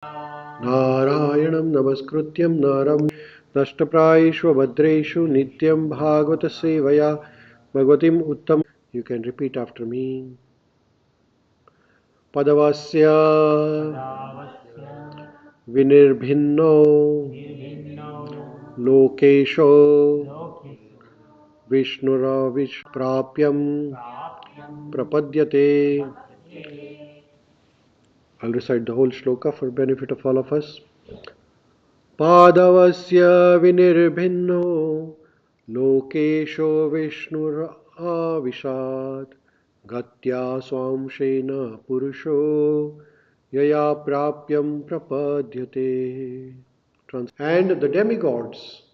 Narayanam namaskrutyam naram nashtaprayeshu bhadreshu nityam bhagavata sevaya bhagavatim uttam. You can repeat after me. Padavasya vinirбhinno lokesho vishnuraviprapyam prapadyate. I'll recite the whole shloka for benefit of all of us. Padavasya vinirбhinno lokesho vishnuravishat gatya swamshena purusho yaya prapyam prapadyate. And the demigods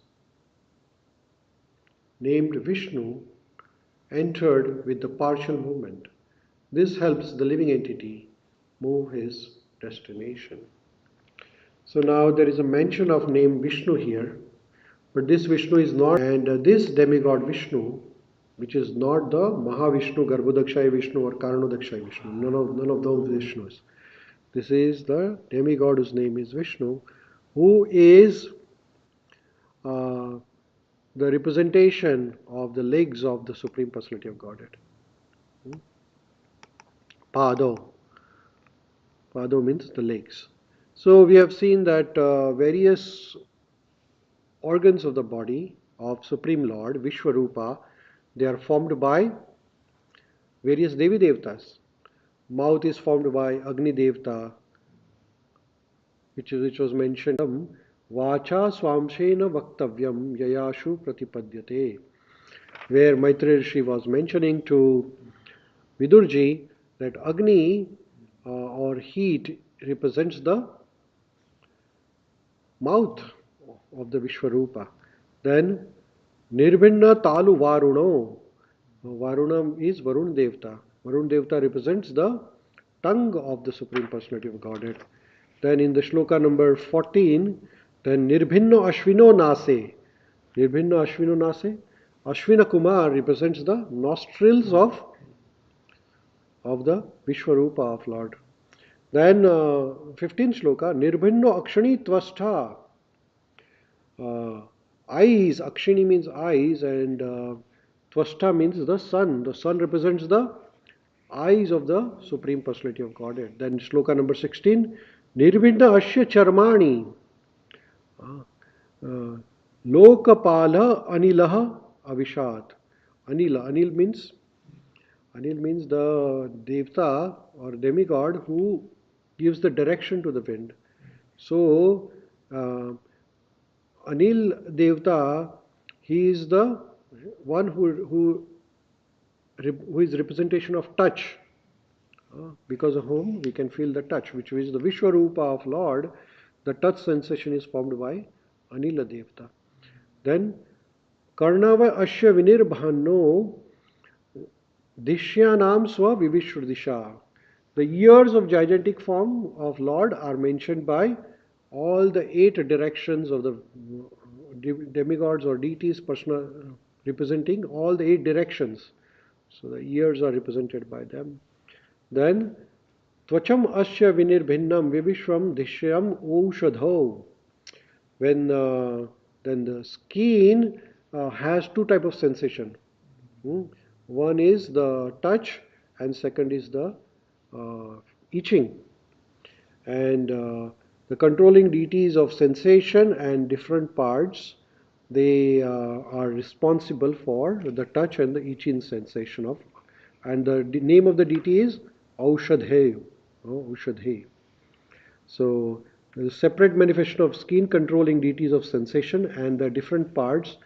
named Vishnu entered with the partial movement. This helps the living entity move his destination. So now there is a mention of name Vishnu here, but this Vishnu is not, and this demigod Vishnu, which is not the Mahavishnu, Garbhodakshaya Vishnu or Karanodakshaya Vishnu, none of those Vishnus. This is the demigod whose name is Vishnu, who is the representation of the legs of the Supreme Personality of Godhead. Pado. Pado means the legs. So we have seen that various organs of the body of Supreme Lord, Vishwarupa, they are formed by various Devi Devtas. Mouth is formed by Agni Devta, which was mentioned. Vacha swamshena vaktavyam yayashu pratipadyate, where Maitreya Rishi was mentioning to Vidurji that Agni or heat represents the mouth of the Vishwarupa. Then Nirbhinna Talu Varuno. Varuna is Varun Devta. Varun Devta represents the tongue of the Supreme Personality of Godhead. Then in the shloka number 14, then Nirbhinno Ashvino Nase. Nirbhinno Ashvino Nase. Ashvina Kumar represents the nostrils of the Vishwarupa of Lord. Then 15th shloka, Nirbhinno Akshani Tvastha. Eyes, Akshini means eyes, and Tvastha means the sun. The sun represents the eyes of the Supreme Personality of Godhead. Then shloka number 16, Nirbhinna Ashya Charmani. Lokapala Anilaha Avishat. Anil means the Devta or demigod who gives the direction to the wind. So Anil Devta, he is the one who is representation of touch, because of whom we can feel the touch, which is the Vishwarupa of Lord. The touch sensation is formed by Anila Devta. Then Karnava Ashya Vinirbhanno Dishyanam Swa Vivishurdisha. The ears of gigantic form of Lord are mentioned by all the 8 directions of the demigods or deities personal, representing all the 8 directions. So the ears are represented by them. Then Tvacham Asya Vinirbhinnam Vivishwam Dishyam Oushadho. When then the skin has 2 types of sensation. One is the touch and second is the itching. And the controlling deities of sensation and different parts, they are responsible for the touch and the itching sensation of. And the name of the deity is Aushadhe. Aushadhe. So there is a separate manifestation of skin controlling deities of sensation, and the different parts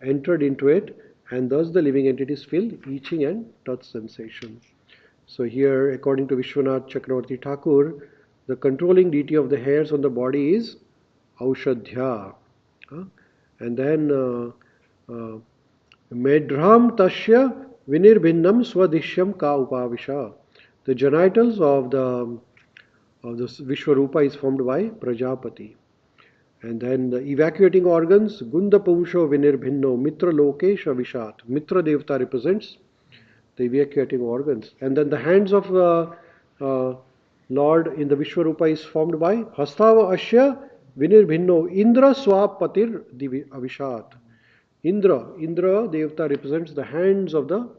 entered into it, and thus the living entities feel itching and touch sensation. So here, according to Vishwanath Chakravarti Thakur, the controlling deity of the hairs on the body is Aushadhya. And then Medram Tasya Vinirbhinnam Swadishyam Ka Upavisha. The genitals of the Vishwarupa is formed by Prajapati. And then the evacuating organs, Gunda Pumsho Vinirbhinno Mitra Lokesha Vishat. Mitra Devta represents the evacuating organs. And then the hands of Lord in the Vishwarupa is formed by Hastava Asya Vinirbhinno Indra Swapatir Divi Avishat. Indra Devata represents the hands of the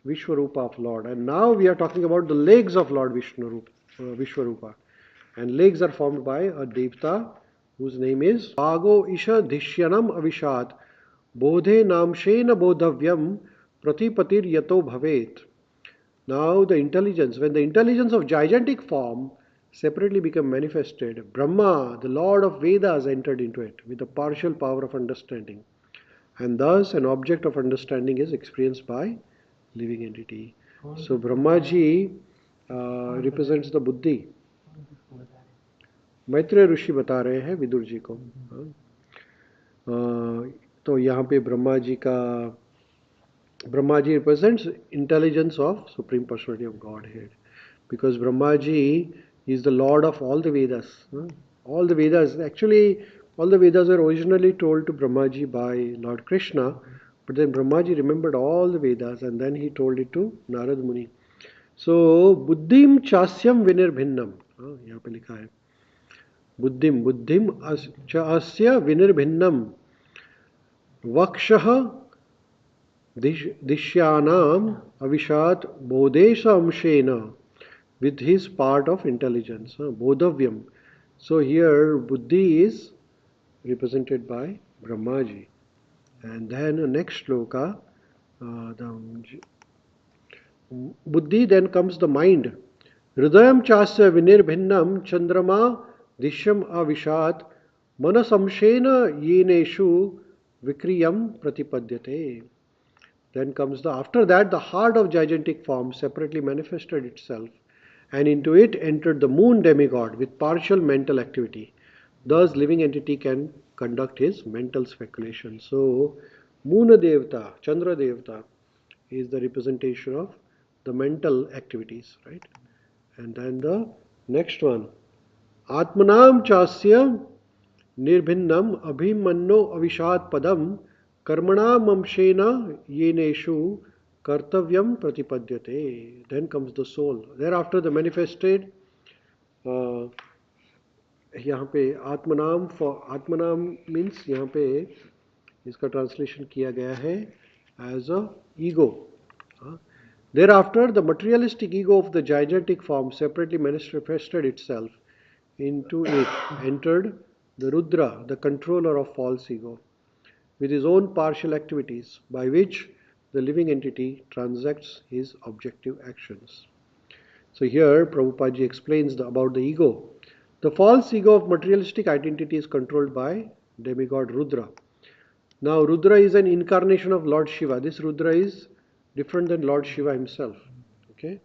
Vishwarupa of Lord. And now we are talking about the legs of Lord Vishwarupa. And legs are formed by a Devata whose name is Vago Isha Dhishyanam Avishat Bodhe Namshena Bodhavyam Pratipatir Yato Bhavet. Now the intelligence, when the intelligence of gigantic form separately became manifested, Brahma, the Lord of Vedas, entered into it with the partial power of understanding. And thus an object of understanding is experienced by living entity. So Brahmaji represents the buddhi. Maitreya ऋषि बता रहे हैं विदुर जी को. तो यहाँ पे Brahma ji represents intelligence of Supreme Personality of Godhead, because Brahma ji is the Lord of all the Vedas. All the Vedas, actually all the Vedas were originally told to Brahma ji by Lord Krishna, but then Brahma ji remembered all the Vedas and then he told it to Narad Muni. So buddhim chasyam vinirbhinnam, यहाँ पे लिखा है बुद्धिम चास्य विनिर्भिन्नम वक्षः Dishyanam Avishat Bodesha Amshena, with his part of intelligence, Bodhavyam. So here Buddhi is represented by Brahmaji. And then the next shloka, Buddhi, then comes the mind. Hridayam chasya vinirbhinnam chandrama dishyam avishat manasamshena yeneshu vikriyam pratipadyate. Then comes after that, the heart of gigantic form separately manifested itself, and into it entered the moon demigod with partial mental activity. Thus, living entity can conduct his mental speculation. So, Moon Devata, Chandra Devata, is the representation of the mental activities, right? And then the next one, Atmanam Chasya Nirbhinnam Abhimanno Avishat Padam Karmana Mamshena Yeneshu Kartavyam Pratipadyate. Then comes the soul. Thereafter the manifested, यहाँ पे आत्मनाम means यहाँ पे इसका translation किया गया है as a ego. Thereafter the materialistic ego of the gigantic form separately manifested itself. Into it entered the Rudra, the controller of false ego, with his own partial activities by which the living entity transacts his objective actions. So here Prabhupada ji explains about the ego. The false ego of materialistic identity is controlled by demigod Rudra. Now Rudra is an incarnation of Lord Shiva. This Rudra is different than Lord Shiva himself. Okay?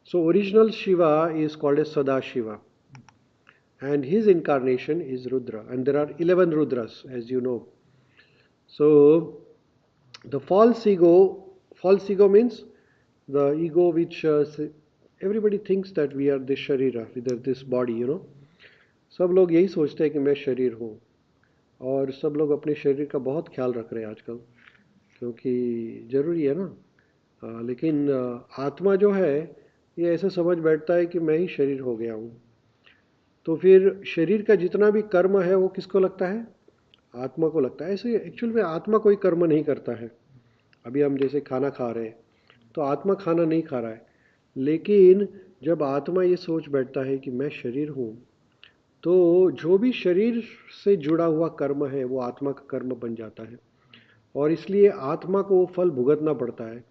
So original Shiva is called as Sadashiva, and his incarnation is Rudra, and there are 11 Rudras, as you know. So the false ego means the ego which everybody thinks that we are this sharira, this body, you know. सब लोग यही सोचते हैं कि मैं शरीर हूँ, और सब लोग अपने शरीर का बहुत ख्याल रख रहे हैं आजकल, क्योंकि ज़रूरी है ना. लेकिन आत्मा जो है ये ऐसा समझ बैठता है कि मैं ही शरीर हो गया हूँ. तो फिर शरीर का जितना भी कर्म है वो किसको लगता है? आत्मा को लगता है. ऐसे एक्चुअल में आत्मा कोई कर्म नहीं करता है. अभी हम जैसे खाना खा रहे हैं तो आत्मा खाना नहीं खा रहा है, लेकिन जब आत्मा ये सोच बैठता है कि मैं शरीर हूँ, तो जो भी शरीर से जुड़ा हुआ कर्म है वो आत्मा का कर्म बन जाता है, और इसलिए आत्मा को वो फल भुगतना पड़ता है.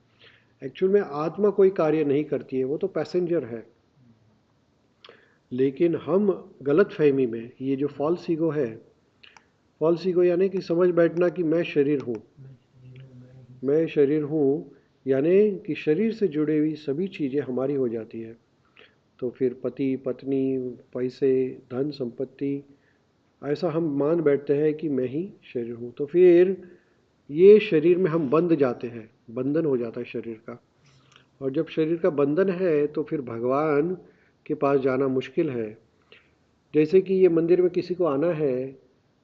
एक्चुअल में आत्मा कोई कार्य नहीं करती है, वो तो पैसेंजर है. लेकिन हम गलत फहमी में ये जो फॉल्स ईगो है, फॉल्स ईगो यानी कि समझ बैठना कि मैं शरीर हूँ, यानी कि शरीर से जुड़ी हुई सभी चीज़ें हमारी हो जाती है. तो फिर पति पत्नी पैसे धन संपत्ति ऐसा हम मान बैठते हैं कि मैं ही शरीर हूँ. तो फिर ये शरीर में हम बंध जाते हैं, बंधन हो जाता है शरीर का. और जब शरीर का बंधन है तो फिर भगवान के पास जाना मुश्किल है. जैसे कि ये मंदिर में किसी को आना है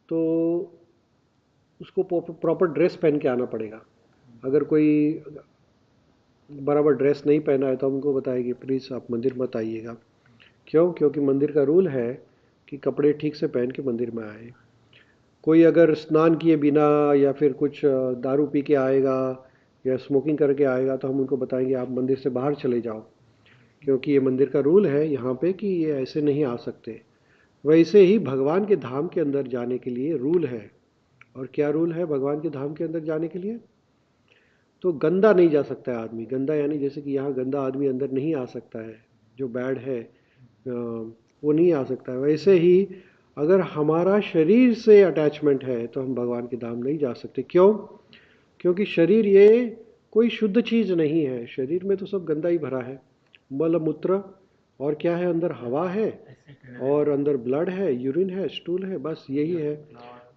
तो उसको प्रॉपर ड्रेस पहन के आना पड़ेगा. अगर कोई बराबर ड्रेस नहीं पहना है तो हमको बताएगी प्लीज़ आप मंदिर मत आइएगा, क्यों? क्योंकि मंदिर का रूल है कि कपड़े ठीक से पहन के मंदिर में आए। कोई अगर स्नान किए बिना या फिर कुछ दारू पी के आएगा या स्मोकिंग करके आएगा तो हम उनको बताएंगे आप मंदिर से बाहर चले जाओ, क्योंकि ये मंदिर का रूल है यहाँ पे कि ये ऐसे नहीं आ सकते। वैसे ही भगवान के धाम के अंदर जाने के लिए रूल है। और क्या रूल है भगवान के धाम के अंदर जाने के लिए? तो गंदा नहीं जा सकता है आदमी। गंदा यानी जैसे कि यहाँ गंदा आदमी अंदर नहीं आ सकता है, जो बैड है वो नहीं आ सकता है। वैसे ही अगर हमारा शरीर से अटैचमेंट है तो हम भगवान के धाम नहीं जा सकते। क्यों? क्योंकि शरीर ये कोई शुद्ध चीज़ नहीं है। शरीर में तो सब गंदा ही भरा है, मल मूत्र, और क्या है अंदर? हवा है, और अंदर ब्लड है, यूरिन है, स्टूल है, बस यही है।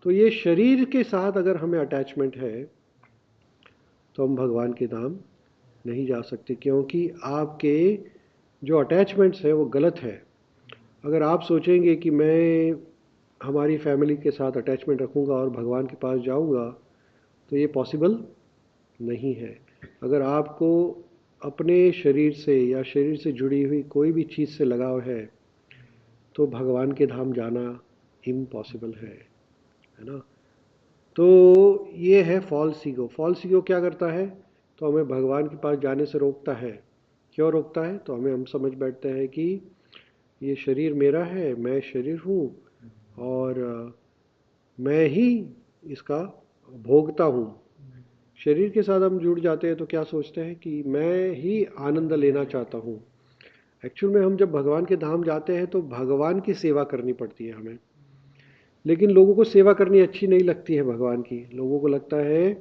तो ये शरीर के साथ अगर हमें अटैचमेंट है तो हम भगवान के धाम नहीं जा सकते, क्योंकि आपके जो अटैचमेंट्स हैं वो गलत है। अगर आप सोचेंगे कि मैं हमारी फैमिली के साथ अटैचमेंट रखूँगा और भगवान के पास जाऊँगा, तो ये पॉसिबल नहीं है। अगर आपको अपने शरीर से या शरीर से जुड़ी हुई कोई भी चीज़ से लगाव है तो भगवान के धाम जाना इम्पॉसिबल है ना। तो ये है फॉल्स ईगो। फॉल्स ईगो क्या करता है? तो हमें भगवान के पास जाने से रोकता है। क्यों रोकता है? तो हम समझ बैठते हैं कि ये शरीर मेरा है, मैं शरीर हूँ, और मैं ही इसका भोगता हूँ। शरीर के साथ हम जुड़ जाते हैं तो क्या सोचते हैं कि मैं ही आनंद लेना चाहता हूँ। एक्चुअल में हम जब भगवान के धाम जाते हैं तो भगवान की सेवा करनी पड़ती है हमें। लेकिन लोगों को सेवा करनी अच्छी नहीं लगती है भगवान की। लोगों को लगता है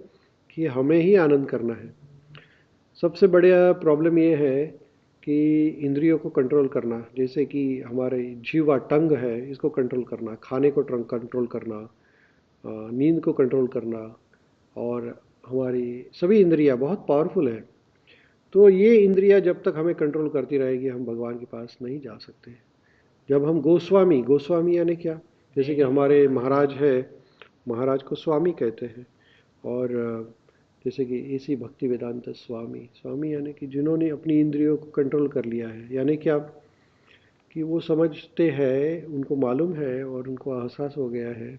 कि हमें ही आनंद करना है। सबसे बड़ा प्रॉब्लम ये है कि इंद्रियों को कंट्रोल करना, जैसे कि हमारे जीवा टंग है, इसको कंट्रोल करना, खाने को कंट्रोल करना, नींद को कंट्रोल करना, और हमारी सभी इंद्रियां बहुत पावरफुल है। तो ये इंद्रियां जब तक हमें कंट्रोल करती रहेगी हम भगवान के पास नहीं जा सकते। जब हम गोस्वामी, गोस्वामी यानी क्या? जैसे कि हमारे महाराज है, महाराज को स्वामी कहते हैं। और जैसे कि इसी भक्ति वेदांत स्वामी, स्वामी यानी कि जिन्होंने अपनी इंद्रियों को कंट्रोल कर लिया है। यानी क्या? कि वो समझते हैं, उनको मालूम है और उनको एहसास हो गया है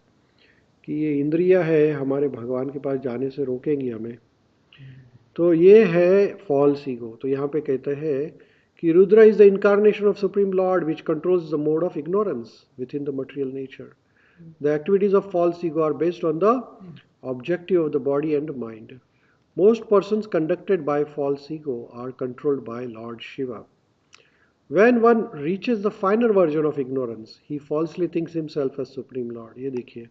कि ये इंद्रियां है हमारे भगवान के पास जाने से रोकेंगी हमें। तो ये है फॉल्स ईगो। तो यहाँ पे कहते हैं कि Rudra is the incarnation of supreme Lord which controls the mode of ignorance with in the material nature. The activities of false ego are based on the objective of the body and mind. Most persons conducted by false ego are controlled by Lord Shiva. When one reaches the finer version of ignorance, he falsely thinks himself as Supreme Lord. ये देखिए,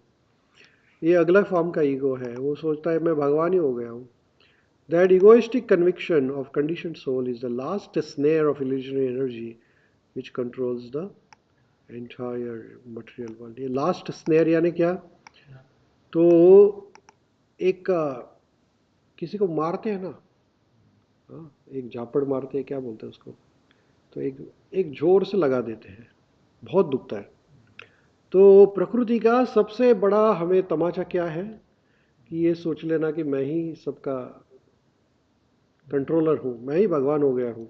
ये अगला form का ego है। वो सोचता है मैं भगवान ही हो गया हूँ। That egoistic conviction of conditioned soul is the last snare of illusionary energy which controls the entire material world. ये लास्ट स्नेयर यानी क्या? तो एक किसी को मारते हैं ना, हाँ, एक झापड़ मारते हैं, क्या बोलते हैं उसको? तो एक एक जोर से लगा देते हैं, बहुत दुखता है। तो प्रकृति का सबसे बड़ा हमें तमाचा क्या है कि ये सोच लेना कि मैं ही सबका कंट्रोलर हूँ, मैं ही भगवान हो गया हूँ।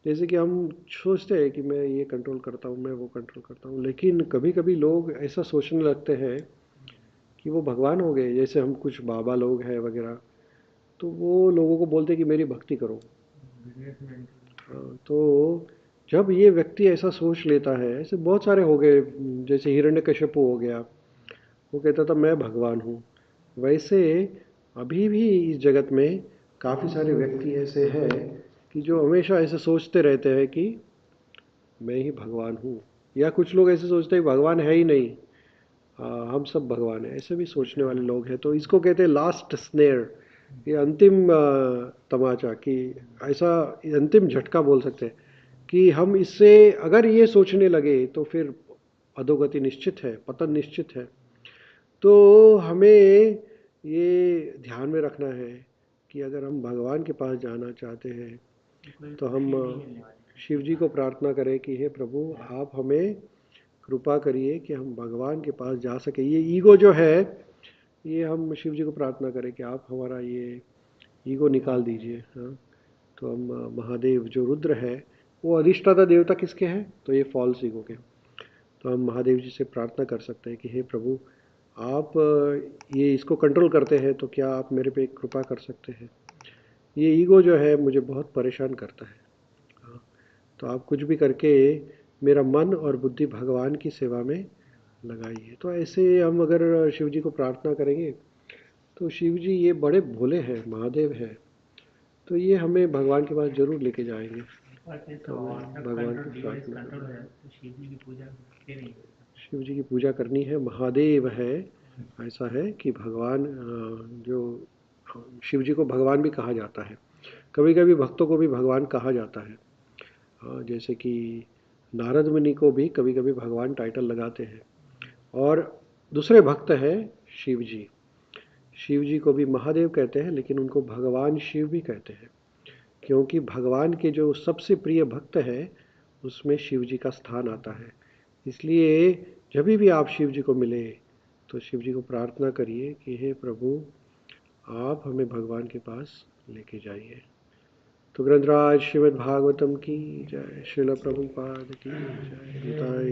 जैसे कि हम सोचते हैं कि मैं ये कंट्रोल करता हूँ, मैं वो कंट्रोल करता हूँ, लेकिन कभी कभी लोग ऐसा सोचने लगते हैं कि वो भगवान हो गए। जैसे हम कुछ बाबा लोग हैं वगैरह, तो वो लोगों को बोलते हैं कि मेरी भक्ति करो। हाँ, तो जब ये व्यक्ति ऐसा सोच लेता है, ऐसे बहुत सारे हो गए, जैसे हिरण्यकश्यपु हो गया, वो कहता था मैं भगवान हूँ। वैसे अभी भी इस जगत में काफ़ी सारे व्यक्ति ऐसे हैं कि जो हमेशा ऐसे सोचते रहते हैं कि मैं ही भगवान हूँ। या कुछ लोग ऐसे सोचते हैं भगवान है ही नहीं, हम सब भगवान हैं, ऐसे भी सोचने वाले लोग हैं। तो इसको कहते हैं लास्ट स्नेयर, ये अंतिम तमाचा, कि ऐसा अंतिम झटका बोल सकते हैं कि हम इससे अगर ये सोचने लगे तो फिर अधोगति निश्चित है, पतन निश्चित है। तो हमें ये ध्यान में रखना है कि अगर हम भगवान के पास जाना चाहते हैं तो हम शिव जी को प्रार्थना करें कि हे प्रभु आप हमें कृपा करिए कि हम भगवान के पास जा सके। ये ईगो जो है, ये हम शिव जी को प्रार्थना करें कि आप हमारा ये ईगो निकाल दीजिए। हाँ, तो हम महादेव जो रुद्र है वो अधिष्ठाता देवता किसके हैं? तो ये फॉल्स ईगो के। तो हम महादेव जी से प्रार्थना कर सकते हैं कि हे प्रभु, आप ये इसको कंट्रोल करते हैं, तो क्या आप मेरे पे कृपा कर सकते हैं? ये ईगो जो है मुझे बहुत परेशान करता है। हाँ, तो आप कुछ भी करके मेरा मन और बुद्धि भगवान की सेवा में लगाइए। तो ऐसे हम अगर शिव जी को प्रार्थना करेंगे, तो शिव जी ये बड़े भोले हैं, महादेव हैं, तो ये हमें भगवान के पास जरूर लेके जाएंगे। तो हमें भगवान की प्रार्थना करना, शिव जी की पूजा करनी है, महादेव है। ऐसा है कि भगवान जो शिव जी को भगवान भी कहा जाता है, कभी कभी भक्तों को भी भगवान कहा जाता है। जैसे कि नारद मुनि को भी कभी कभी भगवान टाइटल लगाते हैं। और दूसरे भक्त हैं शिव जी। शिव जी को भी महादेव कहते हैं, लेकिन उनको भगवान शिव भी कहते हैं, क्योंकि भगवान के जो सबसे प्रिय भक्त है उसमें शिव जी का स्थान आता है। इसलिए जब भी आप शिव जी को मिले, तो शिव जी को प्रार्थना करिए कि हे प्रभु, आप हमें भगवान के पास लेके जाइए। तो ग्रंथराज श्रीमद् भागवतम की जय, श्रील प्रभुपाद की जय।